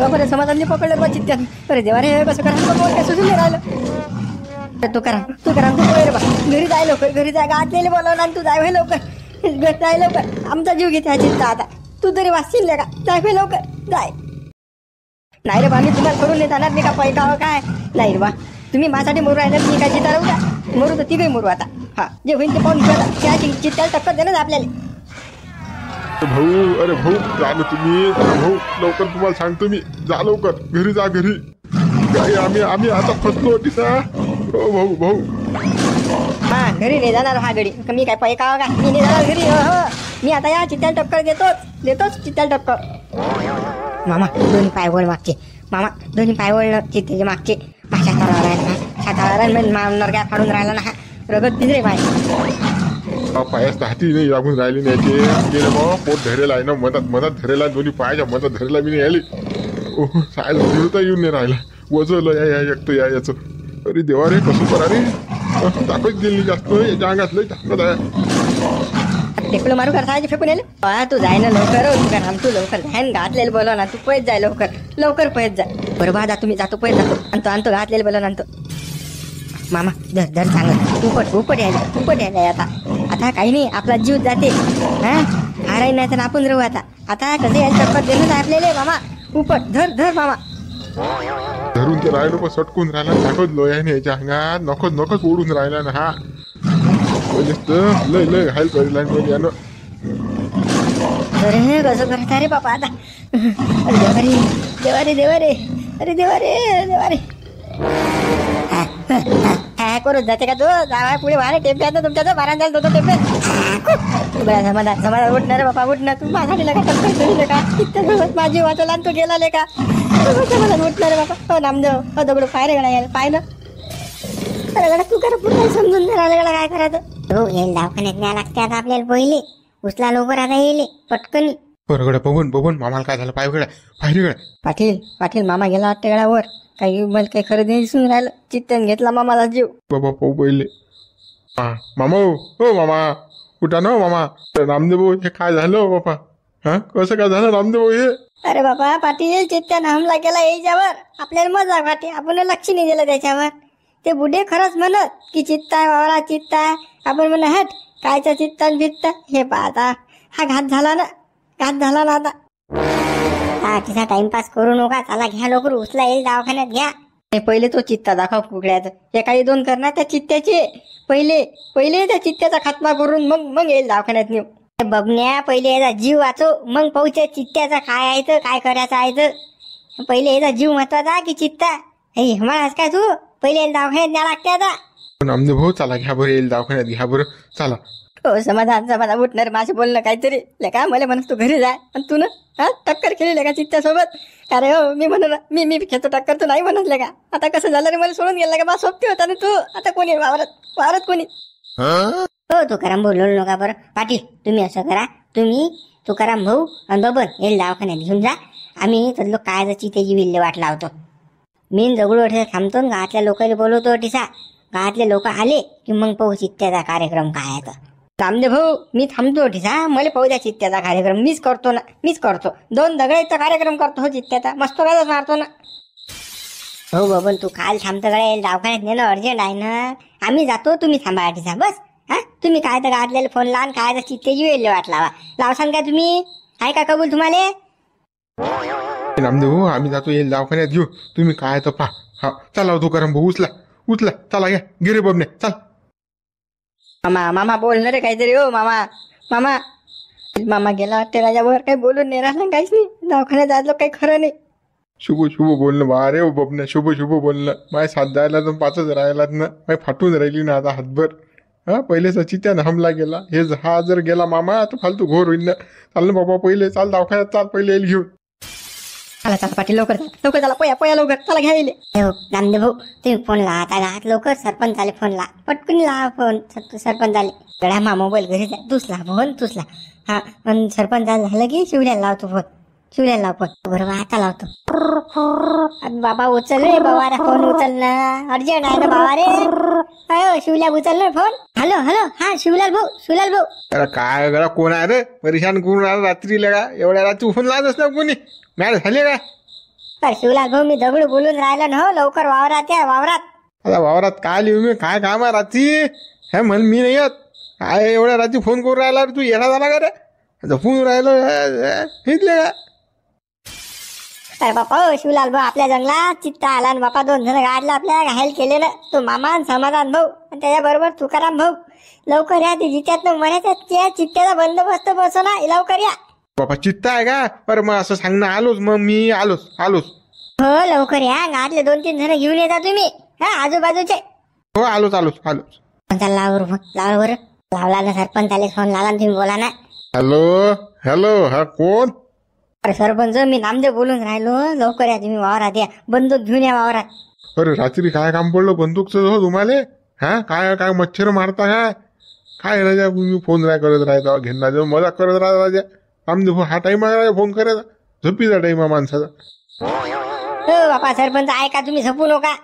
बरं समाधानने पकडलं बा चित्त्यात. अरे देवा रे कसं करा काय सुचून नाही राहिलं. तू करा रे बा घरी जाय लवकर घरी जाय गाठलेले बोलावलं आणि तू जाय भाई लवकर जाय लवकर आमचा जीव घेते हा चित्ता आता. तू तरी वाचशील का जाय भाई लवकर जाय. नाही रे बा मी तुम्हाला करून नाही जाणार मी का पैकावं काय नाही रे बा तुम्ही माझ्यासाठी मरू राहिला मी काय चिता राहू का मरू तर ती काही मरू आता. हा जे होईल ते पाहून त्या चित्त्याला टक्कर दे ना आपल्याला. भाऊ अरे भाऊ जा ना तुम्ही भाऊ लवकर तुम्हाला सांगतो मी जा लवकर घरी जा घरी. काय आम्ही आता फसलो टिसा. हो भाऊ हा घरी नाही जाणार हा घडी मी काय पैकावं का मी नाही जाणार घरी. हो मी आता या चित्त्याला टक्कर देतोच चित्त्याला टक्कर. मामा दोन्ही पाय वळ मागचे मामा दोन्ही पाय वळ चित्त्याचे मागचे. शाताळा राहिला मामणार काय फाडून राहिला ना रगत तिथे पाय पायास हाती नाही लागून राहिली नाही गेले बा पोट धरेला आहे ना मधात धरेला दोन्ही पायाच्या मधात धरेला मी नाही आली. ओह सायला फिरता येऊन नाही राहिला वजवलं या एकटं याचं. अरे देवा रे कसं करा रे ताकद गेली जास्त याच्या अंगात लई ताकद आहे. टेकलं मारू करता फेकून येईल तू जाय ना लवकर तू लवकर जाय घातलेलं बोलव ना तू पळत जाय लवकर पळत जाय. बरोबर आता तुम्ही जातो पळत जातो आणतो घातलेलं बोलव आणतो. मामा धर सांगत उपट यायला आता काही नाही आपला जीव जाते हा हाराय नाही तर आपण राहू आता कसं यायला टक्कर देणं आपल्याला मामा उपट धर मामा. धरून ते राहिलो पण सटकून राहिला दाखवत लोयाने याच्या अंगात नकोच ओढून राहिला ना हा लय हाल करेल यानं. अरे कसं करता रे बापा आता देवा रे अरे देवा रे करू जाते का तू जावा पुढे वारे टेप द्या तुमच्या तो बारा जायला दोन टेप समाधान उठणार बापा उठणार तू माझ्यासाठी लगा टक्कर का किती माझी वाचला तू गेला का समाधान उठणार बापा. हो नामदेव हो दगड पाय रे गडा यायला पाहिलं अरे गडा तू करा पुढे समजून नाही राहिलं गडा काय करायचं. हो येईल दवाखान्यात न्या लागते आता आपल्याला पहिले उचला लवकर आता येईल पटकन. बरं बघून मामाला काय झालं पाय गड्या पाटील मामा गेला वाटतं गड्यावर काही मला काही खरेदी दिसून राहिलं चित्त्यान घेतला मामाला जीव. बाबा पाहू पहिले मामा हो मामा कुठं ना मामा रामदेव हे काय झालं बापा हा कसं काय झालं रामदेव हे. अरे बाबा पाटील चित्त्यानं हमला केला याच्यावर आपल्याला मजा वाटे आपण लक्ष नाही दिलं त्याच्यावर. ते बुढे खरंच म्हणत की चित्ता वावरा चित्ता आपण म्हणा हट कायचा चित्ता भित्ता हे पाहता हा घात झाला ना आता. तिचा टाइमपास करू नका चला घ्या लवकर उचला येईल दवाखान्यात घ्या. पहिले तो चित्ता दाखव कुकड्यात एकाही दोन करणार त्या चित्त्याचे पहिले त्या चित्त्याचा खात्मा करून मग येईल दवाखान्यात नेऊ. बघण्या पहिले याचा जीव वाचो मग पाहूच्या चित्त्याचा काय आहे तर काय करायचं आहे तर पहिले याचा जीव महत्वाचा की चित्ता हे म्हणास काय तू पहिले दवाखान्यात न्या लागते आता. नामदेव भाऊ चला घ्या बरं येईल दवाखान्यात घ्या बरं चला. हो समाधान उठणार माझे बोलणं काहीतरी का मला म्हणत तू घरी जाय आणि तू ना टक्कर केली का चित्त्यासोबत. अरे हो मी म्हणून मी खेळतो टक्कर तू नाही म्हणत का आता कसं झालं रे मला सोडून गेला का बा सोबती होता ना तू आता कोणी वावरत कोणी. हो तुकाराम बोलू नका बरं पाटील तुम्ही असं करा तुम्ही तुकाराम भाऊ आणि बबन येईल दवाखान्यात घेऊन जा आम्ही तर काय चित्त्याची विल्हेवाट लावतो. मी दगड थांबतो गावातल्या लोकांना बोलवतो टिसा गावातले लोक आले की मग पाहू चित्त्याचा कार्यक्रम काय आहे तर. रामदेव भाऊ मी थांबतो टिसा मला पाहू द्या चित्त्याचा कार्यक्रम मीच करतो 2 दगडाचा कार्यक्रम करतो हो चित्त्याचा मस्त काय मारतो ना. हो बबन तू काल थांबतो गड्या दवाखान्यात नेणं अर्जंट आहे ना आम्ही जातो तुम्ही थांबा टिसा बस. हा तुम्ही काय तर गावातल्याला फोन लावून काय तर चित्त्याची वेळ वाट लावसान काय तुम्ही आहे का कबूल तुम्हाला. रामदेव आम्ही जातो येईल दवाखान्यात घेऊ तुम्ही काय तर पहा. हा चला तुकाराम भाऊ उचला चला घ्या गिरे बबने चल. मामा बोलणार रे काहीतरी हो मामा गेला वाटते राजावर काही बोलून नाही राहिलं काहीच नाही दवाखान्यात जायचं काही खरं नाही. शुभ बोलणं बा रे बबने शुभ बोलणं माझ्या साथ द्यायला तर 5च राहिलात ना माझी फाटून राहिली ना आता हातभर. हा पहिले सचित्यानं हमला गेला हे हा जर गेला मामा तर फालतू घोर होईल ना. चाल ना बाबा पहिले चाल दवाखान्यात चाल पहिले येईल घेऊन. चला पाटील लवकर चला पया लवकर चला घ्या येईल. रामदेव भाऊ तुम्ही फोन ला आता घात लवकर सरपंच आले फोन ला पटकन ला फोन सरपंच आले गड्या मा मोबाईल घरी जा तुसला हा पण सरपंच झालं की शिवल्याला लावतो फोन बरोबर आता लावतो. बाबा उचल रे बाबा फोन उचल ना अर्जंट आहे ना बाबा रे. शिवल्या उचल ना फोन. हॅलो हा शिवलाल भाऊ. अरे काय गडा कोण आहे रे परेशान करून राहिला रात्री लगा एवढ्या रात्री फोन लावतच ना कोणी मॅच झाले काय. तर शिवलाल भाऊ मी दगड बोलून राहिलो ना हो, लवकर वावरात या वावरात. आता वावरात काय लिहू मी, काय काम आहे रात्री? हे म्हण मी नाही येत. काय एवढ्या रात्री फोन करून राहिला रे तू? येणार झाला का रे? झोपून राहिलो इथले का? तर बापा हो शिवलाल भाऊ, आपल्या जंगलात चित्ता आला आणि बापा 2 जण गाडला आपल्या घायल केलेलं. तो मामा आणि समाधान भाऊ आणि त्याच्याबरोबर तुकाराम भाऊ. लवकर या, ते जित्यातनं मरायच्या त्या चित्त्याचा बंदोबस्त बसवला, लवकर या. बाबा चित्ता आहे का? बरं मग असं सांग ना, आलोच मग मी, आलोच. हो लवकर या, गावातले 2-3 जण घेऊन येता तुम्ही, हा आजूबाजूचे. हो आलोच. पंचाला लावर बरं. लावला ना सरपंच आले, फोन लावला ना, तुम्ही बोला ना. हॅलो हा कोण? अरे सरपंच मी नामदेव बोलून राहिलो, लवकर या तुम्ही वावरात या, बंदूक घेऊन या वावरात. अरे रात्री काय काम पडलं बंदूकचं हो तुम्हाला? हा काय मच्छर मारता काय राजा? तुम्ही फोन नाही करत राहता, घेणार मजा करत राहता राजा. नामदेव हा टाइम आहे फोन करायचा, झोपीचा टाइम आहे माणसाचा. हो बापा सरपंच ऐका, तुम्ही झोपू नका.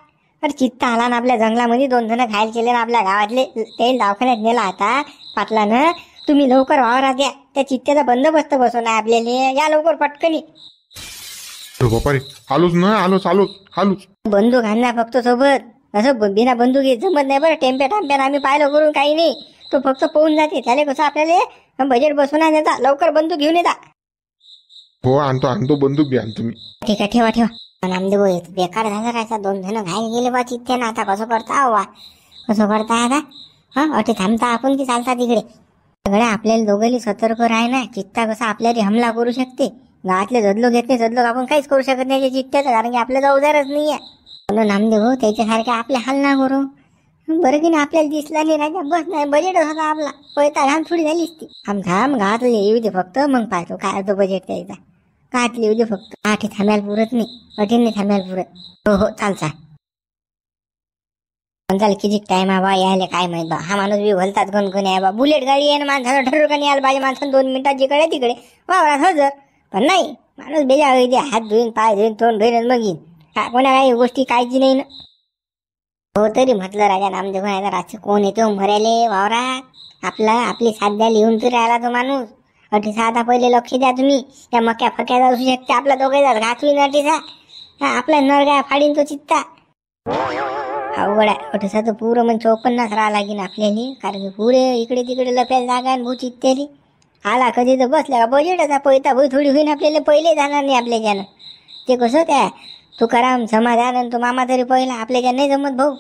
अरे चित्ता आला ना आपल्या जंगलामध्ये, 2 जण घायल केले ना आपल्या गावातले, ते दवाखान्यात नेला आता पाटलानं. तुम्ही लवकर वावरात या, त्या चित्त्याचा बंदोबस्त बसवला आपल्याला, या लवकर पटकनी. बापा रे आलोच. बंदूक आणला फक्त सोबत, असं बिना बंदुकी जमत नाही बरं. टेम्प्यान आम्ही पाहिलं करून काही नाही, तो फक्त पोहून जाते. त्याला कसं आपल्याला बजेट बसवण्यात येतात. लवकर बंदूक घेऊन येता. हो आणतो बंदूक बी आणतो मी. ठीक आहे, ठेवा. नामदेव बेकार झालं काय, 2 जण घायल गेले बा चित्त्यानं. आता कसं करता आता? हा अटे थांबता आपण की चालता तिकडे? सगळ्या आपल्याला दोघांनी सतर्क राह ना. चित्ता कसा आपल्याला हमला करू शकते. गावातले जदलो घेत नाही, जदलो आपण काहीच करू शकत नाही चित्त्याचं, कारण की आपल्याला अवजारच नाहीये. म्हणून नामदेव त्याच्यासारखे आपले हाल ना करू. बरं की नाही, आपल्याला दिसला नाही राजा, बस नाही बजेट होता आपला, पैसा घाम थोडी झालीच ती. थांब गावातले येऊ दे फक्त, मग पाहतो काय होतं बजेट त्याचा. गावातले येऊ दे फक्त. आठी थांबायला पुरत नाही, अटीने थांबायला पुरत. हो चालता. चाल किती टाइम आहे बा यायला काय माहित बा. हा माणूस बी भलतात गणगण आहे बा. बुलेट गाडी आहे ना, माणसानं ठरवलं का नाही यायला पाहिजे माणसानं 2 मिनिटात जिकडे तिकडे वावरात हजर. पण नाही, माणूस बेजा हात धुईन, पाय धुईन, तोंड धुईन, मग येईन. कोणा काही गोष्टी काळजी नाही ना. हो तरी म्हटलं राजा नामदेव रात्री कोण येतो भरायले वावरात? आपली साथ द्यायला येऊन तरी राहिला तो माणूस. अटीसा आता पहिले लक्ष द्या तुम्ही. त्या मक्या फक्याचा असू शकते, आपला दोघांचा घात होईन अटीसा. आपला नरगा फाडीन तो चित्ता. अवघड आहे. अटीसा तर पुरं म्हणजे 54 राहा लागेल आपल्याला, कारण की पुरे इकडे तिकडे लप्याला जागा आहे भूत इत्यादी. आला कधी तर बसल्या का बजेटाचा पैता भूई थोडी होईन आपल्याला, पहिले जाणार नाही आपल्या ज्यानं. ते कसं त्या तुकाराम समाधान आणि तो मामा तरी पहिला, आपल्या ज्या नाही जमत भाऊ.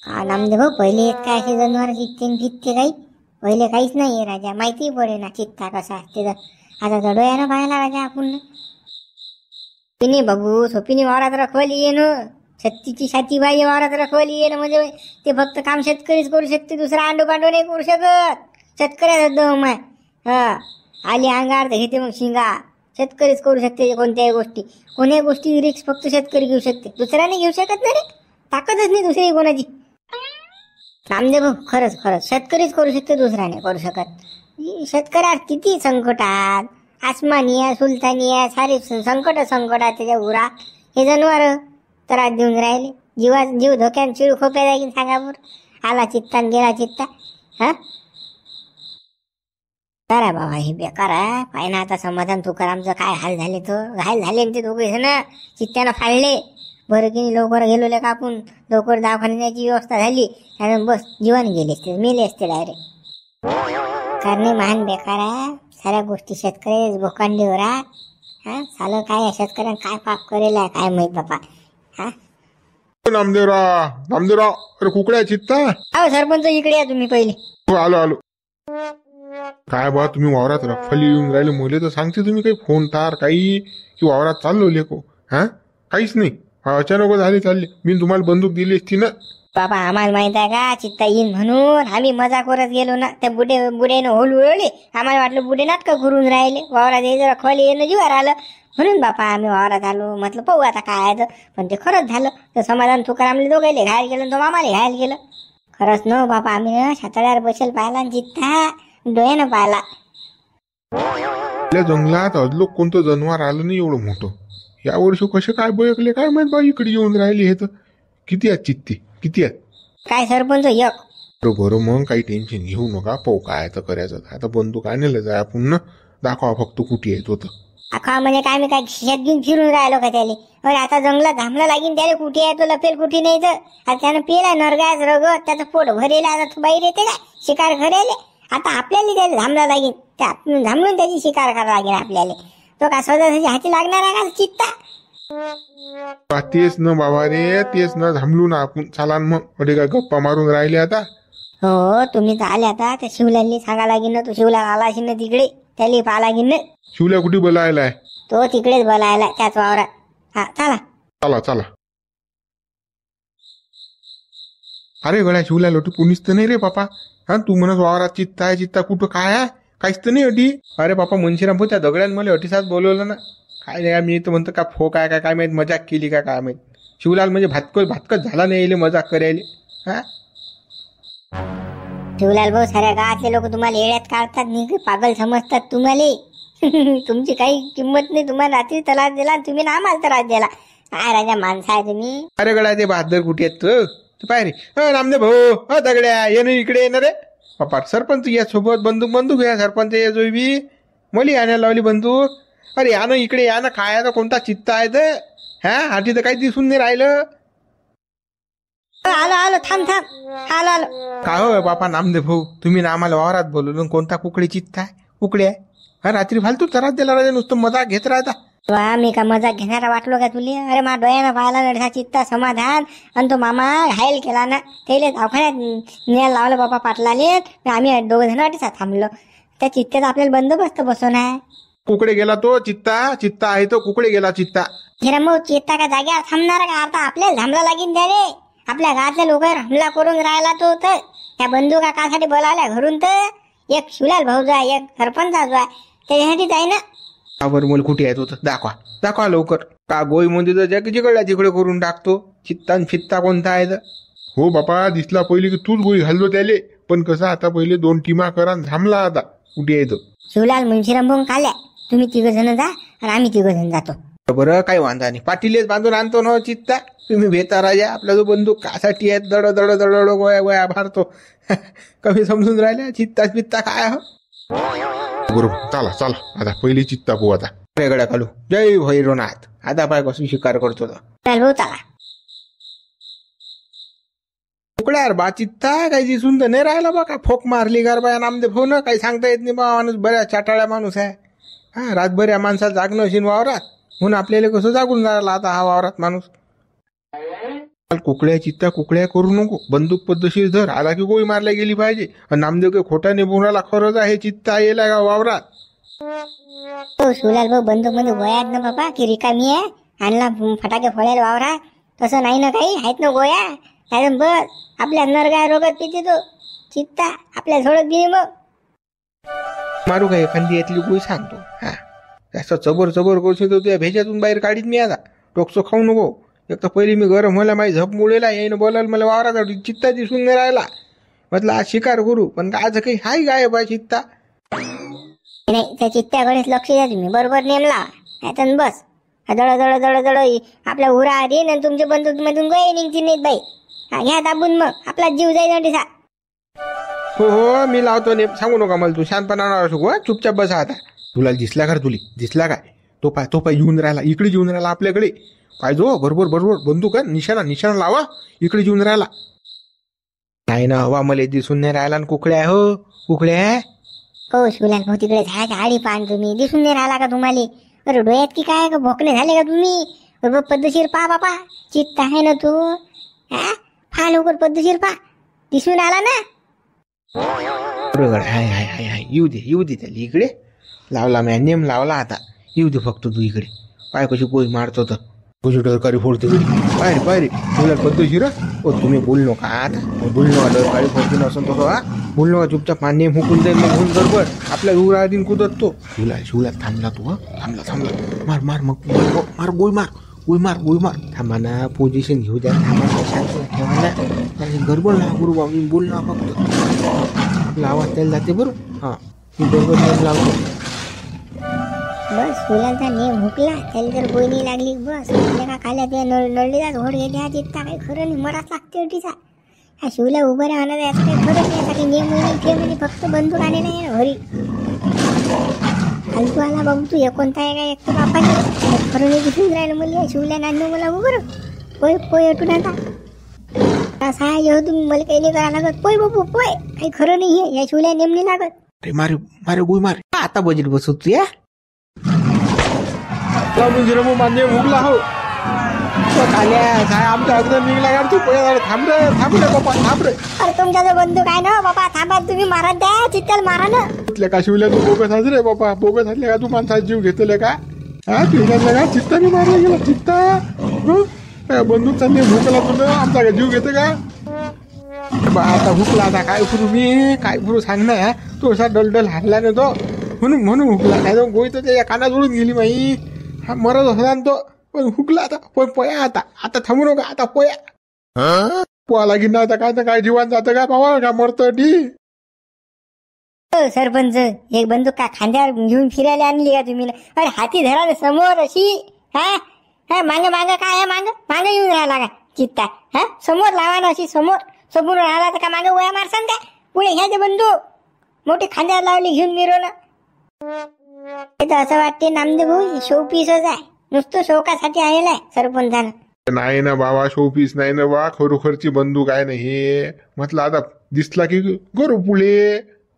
का नामदेव भाऊ पहिले येत काय असे जनावर चित्ते काही? पहिले काहीच नाही राजा, माहिती पडे ना चित्ता कसा असते. तर आता जडोयानं पाहायला राजा आपण. तिने बघू सोपीने वावरात रखवली ये ना, छत्तीची छाती बाई वावरात रखवली ये ना, म्हणजे ते फक्त काम शेतकरीच करू शकते, दुसरा आंडो पांडो नाही करू शकत. शेतकऱ्याचा दम आहे. हा आली अंगार तर घेते मग शिंगा. शेतकरीच करू शकते कोणत्याही गोष्टी रिक्स फक्त शेतकरी घेऊ शकते, दुसऱ्याने घेऊ शकत नाही रे. ताकदच नाही दुसरी कोणाची. नामदेव भाऊ खरंच शेतकरीच करू शकते, दुसऱ्याने करू शकत. शेतकऱ्यात किती संकटात, आसमानी आहे, सुलतानी आहे, सारे संकटात त्याच्या उरा. हे जनावर त्रास देऊन राहिले, जीव धोक्यान चिडू खोप्या जाईल. सांगा बरं, आला चित्ता गेला चित्ता. हा करा बाबा, हे बेकार आहे. पाय ना आता समाधान तुकारामचं काय हाल झाले, तर घायल झाले ते दोघे जण चित्त्यानं फाळले. बरं की नाही, लवकर गेलो का आपण, लवकर दवाखान्याची व्यवस्था झाली, आणि बस जीवन गेले असते, मेले असते डायरेक्ट. करणे महान बेकार आहे. साऱ्या गोष्टी शेतकरी भोकांडीवर आहे. हा सालं काय शेतकऱ्यानं काय पाप करेल आहे काय माहित बापा. हा नामदेवराव अरे कुकड्या चित्ता. अहो सरपंच इकडे या तुम्ही पहिले. हो आलो. काय बा तुम्ही वावरात रखली येऊन राहिले, मुले तर सांगते तुम्ही काही फोन तार काही की वावरात चाललो लेको. हा काहीच नाही, अचानक झाले चालले. मी तुम्हाला बंदूक दिली असती ना. बाबा आम्हाला माहित आहे का चित्ता येईन म्हणून, आम्ही मजा करत गेलो ना. त्या बुड्यानं होल उळवले, आम्हाला वाटलं बुडे नाटकं करून राहिले. वावरात यायचं रखवाले येणं जीवार आलं म्हणून बापा आम्ही वावरात आलो. म्हटलं पाहू आता काय आहे. पण ते खरंच झालं. तर समाधान तुकारामले दोघायले घायल गेलं, तो मामाले घायल गेलं. खरंच न बापा, आम्ही ना साताड्यावर बसेल पाहिला आणि चित्ता डोळ्यानं पाहिला. आपल्या जंगलात अजलो कोणतं जनावर आलं नाही एवढं मोठं. या वर्षी कसे काय बयकले काय माहित बा, इकडे येऊन राहिले. हे तर किती आहेत चित्ते, किती आहेत काय सरपंच एक. बरं मग काही टेन्शन घेऊ नका, पाहू काय तर करायचं. आता बंदूक आणलं जाय आपण ना, दाखवा फक्त कुठे येत होतं. अखा म्हणजे काय मी काय खिशात घेऊन फिरून राहिलो का त्याले. अरे आता जंगलात धामला लागीन त्याला, कुठे आहे तो लपेल कुठे नाही तर. आता त्यानं पेला नरगास रगत, त्याचं पोट भरेल. आता तो बाहेर येते काय शिकार करायला. आता आपल्याला त्याला धामला लागेल, त्या धामलून त्याची शिकार करावं लागेल आपल्याला. तो का स्वतःच्या हाती लागणार आहे का चित्ता. तेच न बाबा रे, तेच न थांबलो ना आपण. चला न मग, अरे काय गप्पा मारून राहिले आता. हो तुम्ही तर आले आता. त्या शिवलालनी सांगा लागेल ना, तो शिवलाल आला असेल ना तिकडे, त्याला पाहा लागेल ना. शिवल्या कुठे बोलायलाय? तो तिकडेच बोलायला त्याच वावरात. हा चला चला चला. अरे गड्या शिवल्या लोटी कोणीच तर नाही रे बापा. हा तू म्हणत वावरात चित्ता आहे, चित्ता कुठं काय आहे, काहीच तर नाही अटी. अरे बापा मनशीराम भाऊ, त्या दगड्यान मला अटीसाच बोलवलं ना. काय नाही मी तर म्हणतो का फो काय काय काय माहित, मजाक केली का काय माहित. शिवलाल म्हणजे भातकच झाला नाही येईल मजाक करायला. हा शिवलाल भाऊ, साऱ्या गावातले लोक तुम्हाला येड्यात काढतात, नाही पागल समजतात तुम्हाला. तुमची काही किंमत नाही. तुम्हाला रात्री त्रास दिला, तुम्ही ना आम्हाला त्रास दिला. काय राजा माणसा आहे तुम्ही. अरे गड्या ते बहादर कुठे आहेत तू पाय रे. रामदेव भाऊ, दगड्या ये ना इकडे येणार रे. बापा सरपंच या सोबत, बंदूक या सरपंच या जोईबी मली आणायला लावली बंदूक. अरे या ना इकडे या ना. काय आहे कोणता चित्ता आहे तर. हा हाती तर काही दिसून नाही राहिलं. आलो थांब आलो. काय हो बापा नामदेव भाऊ, तुम्ही ना आम्हाला वावरात बोलवलं, कोणता कुकडे चित्ता आहे, कुकडे आहे. हा रात्री फालतू त्रास दिला राजा, नुसतं मजाक घेत राहता. वा मी का मजाक घेणारा वाटलो का तुले. अरे मा डोळ्यानं पाहिला नडसा चित्ता समाधान, आणि तो मामा घायल केला ना. त्याला दवाखान्यात न्यायला लावलं बाबा पाटलाले. आम्ही 2 जण वाटेसा थांबलो. त्या चित्त्याचा आपल्याला बंदोबस्त बसवणार. कुकडे गेला तो चित्ता आहे तो, कुकडे गेला चित्ता. हिरा मग चित्ता का जाग्यावर थांबणार का. आता आपल्याला थांबला लागेल त्याले. आपल्या गावातल्या लोकांवर हमला करून राहिला तो. तर त्या बंदुका कासाठी बोलावल्या घरून. तर एक शिवलाल भाऊ जा, एक सरपंचा जा, त्याच्यासाठीच आहे ना. बरं मला कुठे आहे तो, दाखवा लवकर. का गोई मध्ये तर जग जिकडल्या तिकडे करून टाकतो. चित्ता फित्ता कोणता आहे तर. हो बापा दिसला पहिले की तूच गोळी घाललो त्याले. पण कसं आता पहिले 2 टीमा करा थांबला. आता कुठे आहे तो. शिवलाल मुंशीराम भाऊ काल्या, तुम्ही 3 जण जा आणि आम्ही 3 जण जातो. बरं काही वांधा नाही. पाटीलेच बांधून आणतो ना चित्ता. तुम्ही भेटा राजा. आपला जो बंदूक कासाठी आहे, दड दड दड दड गोया भारतो. कमी समजून राहिल्या. चित्ता काय हो. बरोबर चला आता पहिली चित्ता पाहू. आता वेगळ्या कालू जय भैरवनाथ. आता पाय कसं शिकार करतो भाऊ चला. उकड्यार बा चित्ता काही दिसून तर नाही राहिला बा. काय फोक मारली गार बाया नामदेव भाऊ ना. काही सांगता येत नाही बा. माणूस बऱ्या चाटाळ्या माणूस आहे. हा रातभर या माणसाला जागणं असेल वावरात, म्हणून आपल्याला कसं जागून राहिला आता हा वावरात माणूस. कुकड्या करू नको. बंदूक पद्धतशीर धर. आला की गोळी मारल्या गेली पाहिजे. नामदेव काही खोटा निभून राहिला. खरंच आहे चित्ता येला का वावरात. हो शिवलाल भाऊ, बंदूक मध्ये गोळ्या आहेत ना बाबा, की रिकामी आहे. आणला फटाके फोडायला वावरात. तसं नाही ना काही. आहेत ना गोळ्या. काय बस आपल्या नरगाय रोगात पिते तो चित्ता. आपल्या सोडत गेली मग. मारू का एखादी यातली गोळी सांगतो. हा जास्त चबर करशील तर तुझ्या भेजातून बाहेर काढीत मी. आता टोकसो खाऊ नको. एक तर पहिली मी गरम व्हायला माझी झप मुळेला येईन बोलायला मला वावरात चित्ता दिसून नाही राहिला. म्हटलं आज शिकार करू, पण आज काही हाय गायब आहे चित्ता. नाही त्या चित्त्याकडेच लक्ष द्या तुम्ही. बरोबर नेमला नाही बस दळ आपल्या उरा आधी आणि तुमच्या बंदूकमधून गोळी निघती नाहीत बाई. घ्या दाबून मग आपला जीव जाईल ना दिसा. हो मी लावतो नेम. सांगू नका मला. तू शांतपणा शिकू. चुपचाप बसा आता. तुला दिसला का दिसला काय तो पाय येऊन राहिला. इकडे येऊन राहिला आपल्याकडे. पाहिजे बरोबर बंदूक आहे. निशाणा लावा. इकडे येऊन राहिला. नाही ना हवा मला दिसून नाही राहिला. कुकड्या हो कुकड्या. हो शिवलाल भाऊ, तिकडे झाडाच्या आडी पान तुम्ही. दिसून नाही राहिला का तुम्हाला. अरे डोळ्यात की काय का भोकणे झाले का तुम्ही. पद्धतशीर पा बापा. चित्त आहे ना तू. हा फा लवकर पद्धतशीर पा. दिसून आला ना. बरोबर हाय येऊ दे त्याला इकडे. लावला मी नेम लावला. आता येऊ दे फक्त तू इकडे. पाय कशी गोळी मारतो तर कशी डरकारी फोडते. पाय रे तुला पद्धतशीर. हो तुम्ही बोल नका आता. बोल नका. डरकारी फोडते नसून तसं. हा बोल नका. चुपचाप नेम हुकून जाईल. मग होऊन बरोबर आपल्या उरा दिन कुदत तो. शिवला थांबला तू. थांबला. मार मग गोळी मार. थांबा ना. पोझिशन घेऊ द्या. ठेवा ना. गडबड ना गुरु बाबू. बोल ना फक्त. आपला आवाज त्याला जाते बरोबर. हा मी बरोबर नेम लावतो. बस शिवलालचा नेम हुकला. त्याला जर गोळी नाही लागली बस आपल्या का खाल्या त्या नळलीचा झोड गेली. हा चित्ता काही खरं नाही. मराच लागते अटीचा. हा शिवला उभं राहणार याचं काही खरंच नाही. काही नेम म्हणजे फक्त बंदूक आलेला आहे ना घरी. फालतू आला बाबू तू कोणता आहे का एक तर बापाने खरं नाही दिसून राहिलं मला शिवल्या नांदू मला बरं पोय पोय अटून आता असं आहे जेव्हा तुम्ही मला काही नाही करा लागत पोय बाबू पोय काही खरं नाही आहे या शिवल्या नेमणी लागत अरे मारे मारे गोई मारे आता बजेट बसवत तू या मान्य उगला हो खाल्या काय आमच्या अगोदर निघला गाड तू थांब रे बापा थांब रे अरे तुमचा जो बंदूक आहे ना बाबा थांबा तुम्ही मारत द्या चित्तल मारा ना इथल्या का शिवल्या तू बोबे साजरे बाबा बोबे साजले का तू माणसाचा जीव घेतले का हा तुझ्या का चित्ताने मारला गेला चित्ता बंदूक चालली भूकला तुला आमचा का जीव घेते का आता हुकला आता काय करू मी काय करू सांग ना तो असा डलडल हारला ना तो म्हणून हुकला नाही तर गोई तर त्याच्या कानात उडून गेली माई हा मरत होता ना तो पण हुकला आता पोया आता थांबू नका आता पोया पोहा लागेल ना आता काय तर काय जीवन जातं का बाबा का मरतं डी सरपंच एक बंदूक का खांद्यावर घेऊन फिरायला आणली का तुम्ही अरे हाती धरा ना समोर अशी हा मांग काय आहे मांग येऊन राहिला का चित्ता हा समोर लावा ना अशी समोर राहिला तर का मांग वया मारसान काय पुढे घ्यायचे बंदूक मोठी खांद्यावर लावली घेऊन मिरो ना तर असं वाटते नामदेव भाऊ शोपीसच आहे नुसतं शोकासाठी आलेला आहे सरपंचानं नाही ना बाबा शोपीस नाही ना बा खरोखरची बंदूक आहे ना हे म्हटलं आता दिसला की गरू पुढे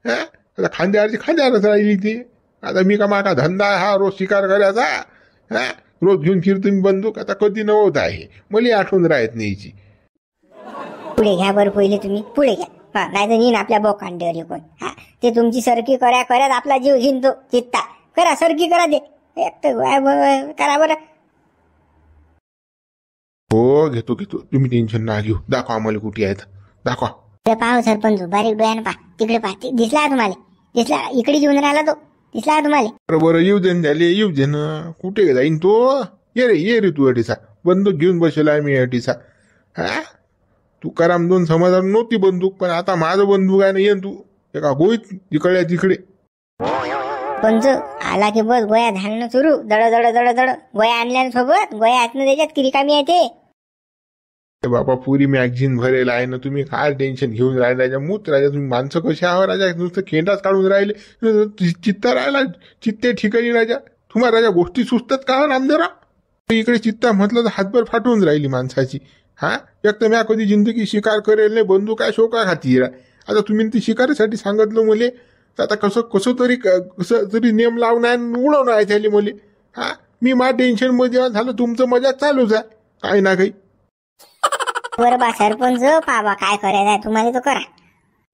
आता खांद्यावरच राहिली ती आता मी का माझा धंदा हा रोज शिकार करायचा रोज घेऊन फिरतो मी बंदूक आता कधी नव्हत आहे मला आठवण राहत नाहीची पुढे घ्या बरं पहिले तुम्ही पुढे घ्या हा नाही तर येईन आपल्या बोकांड्यावर कोण हा ते तुमची सरकी करत आपला जीव घेईन तो चित्ता करा सरकी करा दे एक तर करा बरं हो घेतो तुम्ही टेन्शन ना घेऊ दाखवा आम्हाला कुठे आहेत दाखवा पाहा सरपंच बारीक डोळ्यानं पहा तिकडे पहा दिसला तुम्हाला दिसला इकडे येऊन राहिला तो दिसला तुम्हाला बरं येऊ दे झाले येऊ दे ना कुठे जाईन तो ये रे तू अटीसा बंदूक घेऊन बसला मी अटीसा तू कराम दोन समजदार नव्हती बंदूक पण आता माझं बंदूक आहे ना ये तू एका गोईत इकडे तिकडे पंच आला की बस गोया धाडणं सुरू दड गोया आणल्यानं सोबत गोया हातनं त्याच्यात किती कामी आहे ते बाबा पुरी मॅगझिन भरेल आहे ना तुम्ही काय टेन्शन घेऊन राहिला मूत राजा तुम्ही माणसं कशी आहो राजा नुसतं खेंडाच काढून राहिले चित्ता राहिला चित्ते ठिकाणी राजा तुम्हाला राजा गोष्टी सुचतात का नामदेवराव इकडे चित्ता म्हटलं तर हातभर फाटून राहिली माणसाची एक तर म्या कधी जिंदगी शिकार करेल नाही बंदूक काय शोका खाती आता तुम्ही ती शिकारीसाठी सांगितलं मुले आता कसं तरी नेम लावणार उडवणार आहे त्याला मुले मी मा टेन्शन मध्ये झालं तुमचं मजा चालूच आहे काही ना काही बरं बा सरपंच बाबा काय करायचं तुम्हाला तो करा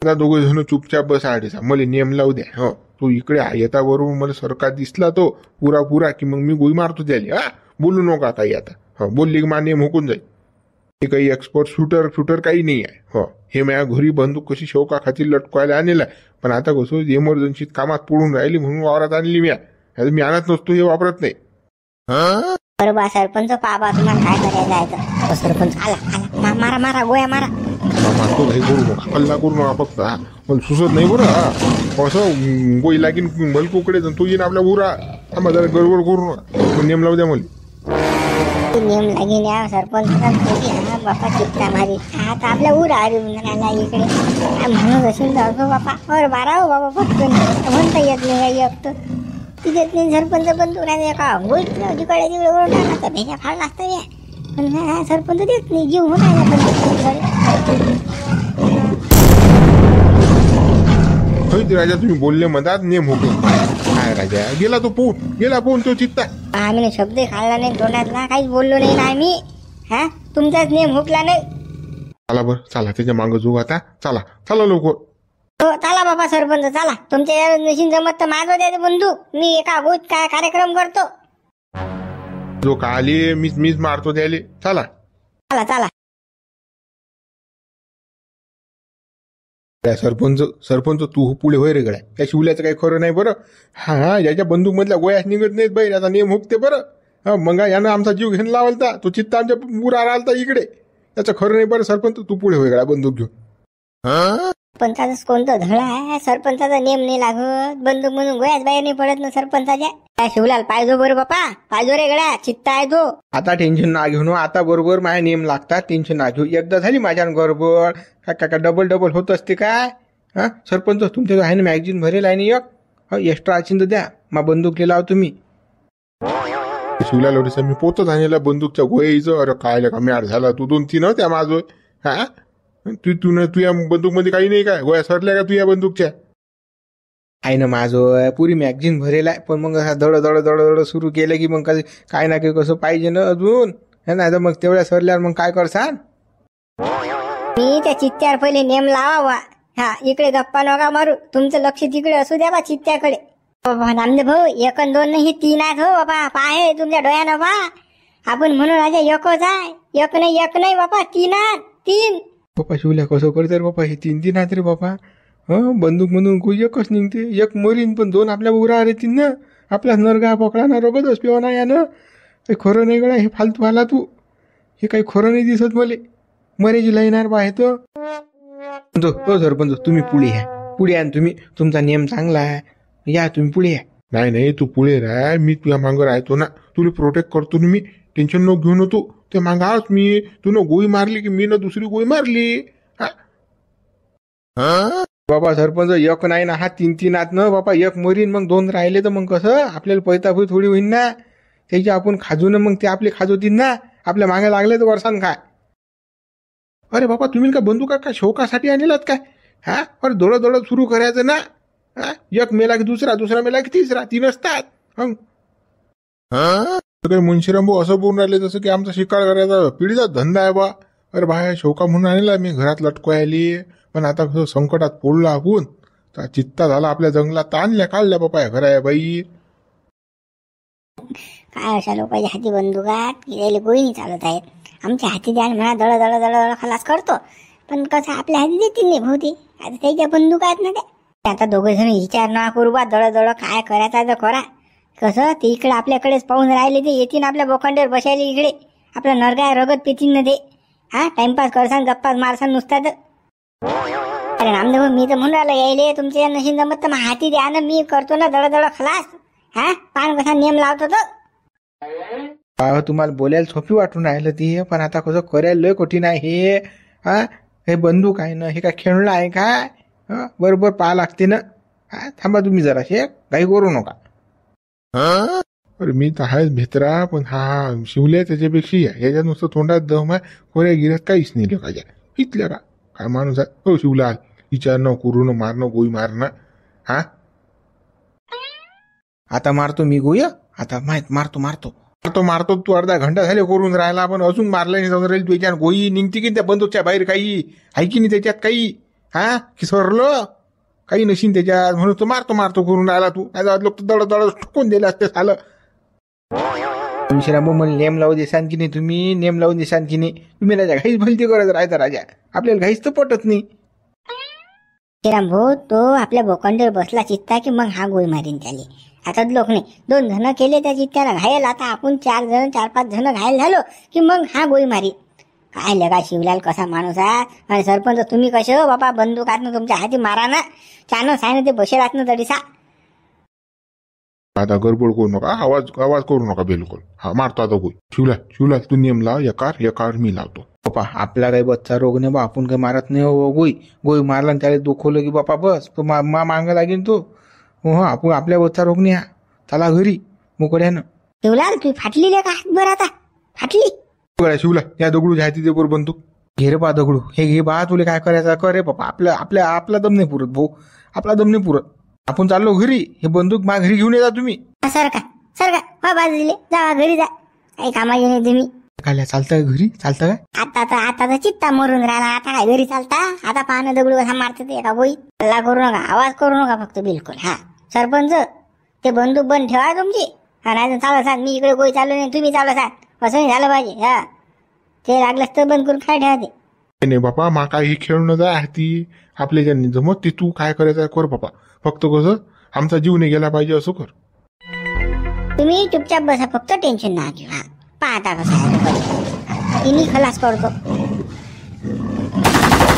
आता दोघे जण चुपचाप बसा आडीसा मला नेम लावू द्या हो तू इकडे येता बरोबर मला सरकार दिसला तो पुरा की मग मी गोळी मारतो त्याला बोलू नका काही आता बोलली की मा नेम हुकून जाईल हे काही एक्सपर्ट शूटर काही नाही आहे हो हे माझ्या घरी बंदूक कशी शौका खातीर लटकवायला आणलेला आहे पण आता कसं इमर्जन्सीत कामात पडून राहिली म्हणून वावरात आणली मी आणत नसतो हे वापरत नाही बरोबर सरपंच बाबा तुम्हाला काय करायचं आहे सरपंच आला मारा गोया मारा मारतो काही करू नका हल्ला करू नका फक्त मला सुचत नाही बरं असं गोई लागीन मलकोकडे तू येईन आपल्या उरा आम्हा जरा गडबड करू नका नेम लावू द्या मला नियम लागेल या सरपंचाचा बापा चित्ता मारी आता आपल्या उर आला इकडे म्हणत असेल जाऊ बापा और बारा हो बाबा फक्त म्हणता येत नाही काही तिथेच नाही सरपंच बंधू राहिले का होईत तिकडे तिकडे ओढून टाका भेजा फाळला असता पण सरपंच देत नाही जीव होणार राजा तुम्ही बोलले मधात नेम होतो काय राजा गेला पोहून तो चित्ता आम्ही शब्द खाल्ला नाही तोंडातला काहीच बोललो नाही ना आम्ही तुमचाच नेम हुकला नाही चला बरं चला त्याच्या मागं जाऊ आता चला लवकर हो चला बाबा सरपंच चला तुमच्या नशीन जमत तर माझं द्यायचं बंदूक मी एका गोष्ट काय कार्यक्रम करतो जो का आली मीच मारतो त्याले चला सरपंच तू पुढे होय रे गड्या त्या शिवल्याचं काही खरं नाही बरं याच्या बंदूक मधल्या गोयास निघत नाहीत बाई आता नेम हुकते बरं मग यानं आमचा जीव घेऊन लावलता तो चित्ता आमच्या पुरा राहिलता इकडे त्याचं खरं नाही बरं सरपंच तू पुढे होय गड्या बंदूक घेऊन सरपंचाचा कोणतं धडा आहे सरपंचाचा नेम नाही लागत बंदूक म्हणून गोयाच बाहेर नाही पडत ना सरपंचाच्या काय शिवलाल पाहिजो बरं बापा पाहिजो रे गड्या चित्ता आहे तो आता टेन्शन ना घेऊन आता बरोबर माझ्या नेम लागतात टेन्शन ना घेऊ एकदा झाली माझ्या गडबड का डबल होत असते काय सरपंच तुमच्या आहे ना मॅगझिन भरेल आहे ना एक एक्स्ट्रा अचिन तर द्या मा बंदूक लिहिला तुम्ही. शिवला लोटीचा मी पोतच आणला बंदूकच्या गोळीचं. अरे काय का मॅड झाला तू 2-3 होत्या माझं. हा तू या बंदूक मध्ये काही नाही काय गोळ्या सरल्या का तू या बंदूकच्या. आहे ना माझं पुरी मॅगझिन भरेल आहे, पण मग असं दड दड दड दड सुरू केलं की मग काय ना काही कसं पाहिजे ना अजून. नाही तर मग तेवढ्या सरल्यावर मग काय करसान. मी त्या चित्त्यावर पहिले नेम लावा. हा इकडे गप्पा नका मारू, तुमचं लक्ष तिकडे असू द्या बा चित्त्याकडे. नामदेव भाऊ 1 अन 2 नाही 3 आहेत हो बाबा. पाहे तुमच्या डोळ्यानं बा. आपण म्हणून राजा एकच आहे. एक नाही बापा 3 आहेत 3. बापा शिवल्या कसं करते रे बापा, हे 3 आहेत रे बापा. बंदूक म्हणून कोई एकच निघते, एक मरीन पण 2 आपल्या उरा येतील ना. आपला नरगा पकडा ना रगतच पिवा यानं. काही खरं नाही गळा हे फालतू आला तू. हे काही खरं नाही दिसत मले. मरेची लाईनार बा आहे तो. सरपंच तुम्ही पुढे या तुम्ही, तुमचा नियम चांगला आहे. या तुम्ही पुढे या. नाही तू पुढे राह, मी तुझ्या मागं राहतो ना. तुला प्रोटेक्ट करतो ना मी. टेन्शन नको घेऊन तू. ते मागाच मी तुनं गोळी मारली की मी ना दुसरी गोळी मारली. बाबा सरपंच एक नाही ना, हा 3 आत ना बाबा. एक मरीन मग 2 राहिले तर मग कसं आपल्याला पैताफुई थोडी होईन ना. त्याची आपण खाजू ना, मग ते आपले खाजवतील ना. आपल्या मागे लागले तर वर्षान काय. अरे बाबा तुम्ही का बंदुका काय शोकासाठी आणलात काय. अरे दौडत सुरू करायचं ना. एक मेला की दुसरा मेला की तिसरा. 3 असतात. काही मुंशीराम भाऊ असं बोलून राहिले जसं की आमचा शिकार करायचा पिढीचा धंदा आहे बा. अरे बाहेर शोका म्हणून आणला मी, घरात लटकवायली. पण आता कसं संकटात पडलो आपण तर चित्ता झाला आपल्या जंगलात आणल्या काढल्या बापा या घरा बाई. काय अशा लोकांच्या हाती बंदुकात गेलेले गोळी चालत आहेत. आमच्या हाती द्या म्हणा दळ दळ दळ दळ खलास करतो, पण कसं आपल्या हाती देतील नाही भाऊ. ते आता त्याच्या बंदुका आहेत ना त्या. आता 2 जण विचार ना करू बा. दळ दळ काय करायचा तर करा. कसं ते इकडे आपल्याकडेच पाहून राहिले, ते येतील आपल्या बोखंडीवर बसायला इकडे. आपला नरगाय रगत पेतील ना ते. टाइमपास करसान गप्पा मारसान नुसतात. अरे नामदेव मी तर म्हणून राहिलो यायले तुमच्या नशीन जमत तर हाती द्या ना, मी करतो ना दळ दळ खलास. पान कसा नियम लावतो तो. तुम्हाला बोलायला सोपी वाटून राहिलं ती, पण आता कसं करायला लय कठीण आहे हे. हे बंदूक आहे ना, हे काय खेळणं आहे काय. बरोबर पाहा लागते ना. थांबा तुम्ही जराशे काही करू नका. अरे मी तर आहेच भेत्रा, पण हा शिवल्या त्याच्यापेक्षा याच्या नुसतं तोंडात दम आहे. कोऱ्या गिऱ्यात काहीच नाही लोकांच्या इथल्या का काय माणूस आहे. हो शिवला विचार न करू न मारणं गोळी मारणं. आता मारतो मी गोळी. आता मारतो तू अर्धा घंटा झाले करून राहिला, पण अजून मारला नाही जाऊन राहील. तुझ्या गोळी निघते की त्या बंदूकच्या बाहेर काही आहे की नाही त्याच्यात काही. की सरलं काही नशीन त्याच्यात म्हणून तो मारतो करून राहिला तू. लोक दड दड ठोकून दिले असते झालं. तुमशी मला नेम लावून देसान की नाही तुम्ही. नेम लावून देसान की नाही तुम्ही. राजा घाईच भलती करत राहायचा राजा. आपल्याला घाईच तर पटत नाही. श्रीराम भाऊ तो आपल्या बोखंडीवर बसला चित्ता की मग हा गोळी मारीन त्याले. आता लोक नाही 2 जण केले त्या चित्त्याला घायल. आता आपण 4-5 जण घायल झालो की मग हा गोळी मारी. काय लगा शिवलाल कसा माणूस आहे. आणि सरपंच तुम्ही कसे हो बाबा. बंदूकात ना तुमच्या हाती मारा ना. चानस आहे ना ते बसेलात ना तडीसा. आता गडबड करू नका. आवाज करू नका बिलकुल. मारतो आता गोळी. शिवला तू नियम लाव. एकार मी लावतो. बापा आपला काही बच्चा रोग नाही बा. आपण काही मारत नाही हो गोळी मारला आणि त्याला दुखवलं की बापा बस तो मांग लागेल तो. आपण आपल्या बच्चा रोग नाही. चला घरी मोकड्यानं. शिवलाल तू फाटली का हात बरं आता फाटली. शिवला या दगडू हाती दे बरोबर बंदूक. घे रे बा दगडू. हे घे बा. तुला काय करायचं कर रे बापा. आपला दम नाही पुरत भाऊ. आपला दम नाही पुरत. आपण चाललो घरी. हे बंदूक घरी घेऊन येता तुम्ही. सर का बाजूले जावा घरी जा. काही कामाची नाही तुम्ही. काय चालतं घरी चालतं काय. आता तर चित्ता मरून राहिला. आता काय घरी चालता. आता पाहणं दगडू कसा मारते ते एका गोळी. हल्ला करू नका. आवाज करू नका फक्त बिलकुल. सरपंच ते बंदूक बंद ठेवा तुमची. नाही चालू सात. मी इकडे गोळी चालू नाही तुम्ही चालू सात. असं नाही झालं पाहिजे. ते लागलंच तर बंद करून काय ठेवा ते. नाही बापा मा काही खेळणं जाय हाती. आपल्या ज्यांनी जमत ते तू काय करायचं कर बापा. फक्त कसं आमचा जीव नाही गेला पाहिजे असं कर. तुम्ही चुपचाप बसा फक्त. टेन्शन ना घेऊ. पाहता कसा तिन्ही खलास करतो.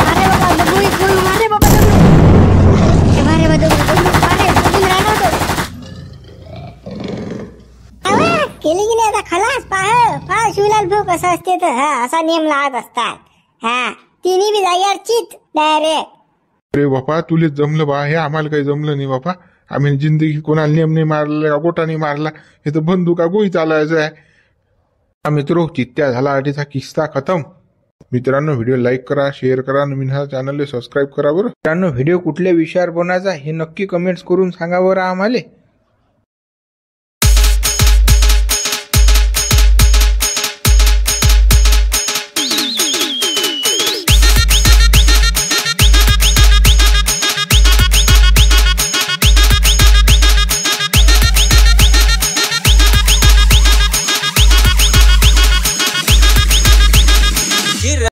अरे बाबा दगडू मारे बाबा दगडू. मारे बाबा दगडू केली गेली आता खलास. पहा शिवलाल भाऊ कसं असते तर. असा नियम लावत असतात. तिन्ही बी जाग्यावर चित डायरेक्ट. अरे बापा तुले जमलं बा. हे आम्हाला काही जमलं नाही बापा. आम्ही जिंदगी कोणाला नेम नाही मारला का गोटा नाही मारला, हे तर बंदुका गोळी चालायचं आहे. मित्रो, चित्त्या झाला आधीचा किस्सा खतम. मित्रांनो, व्हिडिओ लाईक करा, शेअर करा, नवीन हा चॅनलला सबस्क्राईब करा बरं. मित्रांनो, व्हिडिओ कुठल्या विषयावर बनायचा हे नक्की कमेंट्स करून सांगा बरं आम्हाला.